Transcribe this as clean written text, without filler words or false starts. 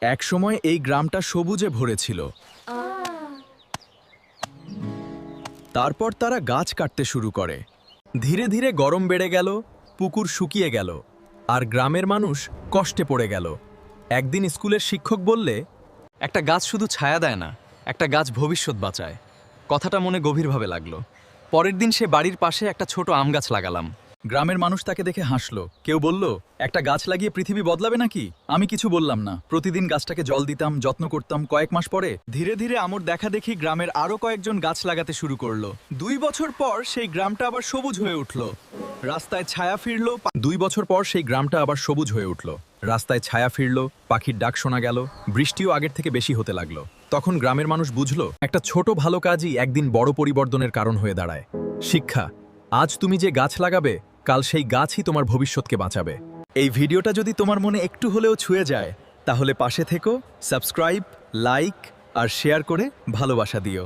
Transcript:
একসময় এই গ্রামটা সবুজে ভরে ছিল। তারপর তারা গাছ কাটতে শুরু করে। ধীরে ধীরে গরম বেড়ে গেল, পুকুর শুকিয়ে গেল, আর গ্রামের মানুষ কষ্টে পড়ে গেল। একদিন স্কুলের শিক্ষক বললে, একটা গাছ শুধু ছায়া দেয় না, একটা গাছ ভবিষ্যৎ বাঁচায়। কথাটা মনে গভীরভাবে লাগলো। পরের দিন সে বাড়ির পাশে একটা ছোট আম গাছ লাগালাম। গ্রামের মানুষ তাকে দেখে হাসলো। কেউ বলল, একটা গাছ লাগিয়ে পৃথিবী বদলাবে নাকি? আমি কিছু বললাম না। প্রতিদিন গাছটাকে জল দিতাম, যত্ন করতাম। কয়েক মাস পরে ধীরে ধীরে আমার দেখা দেখি গ্রামের আরো কয়েকজন গাছ লাগাতে শুরু করলো। 2 বছর পর সেই গ্রামটা আবার সবুজ হয়ে উঠল। রাস্তায় ছায়া ফিরল। 2 বছর পর সেই গ্রামটা আবার সবুজ হয়ে উঠল। রাস্তায় ছায়া ফিরল, পাখির ডাক শোনা গেল, বৃষ্টিও আগের থেকে বেশি হতে লাগলো। তখন গ্রামের মানুষ বুঝলো, একটা ছোট ভালো কাজই একদিন বড় পরিবর্তনের কারণ হয়ে দাঁড়ায়। শিক্ষা, আজ তুমি যে গাছ লাগাবে, কাল সেই গাছই তোমার ভবিষ্যৎকে বাঁচাবে। এই ভিডিওটা যদি তোমার মনে একটু হলেও ছুঁয়ে যায়, তাহলে পাশে থেকো, সাবস্ক্রাইব, লাইক আর শেয়ার করে ভালোবাসা দিও।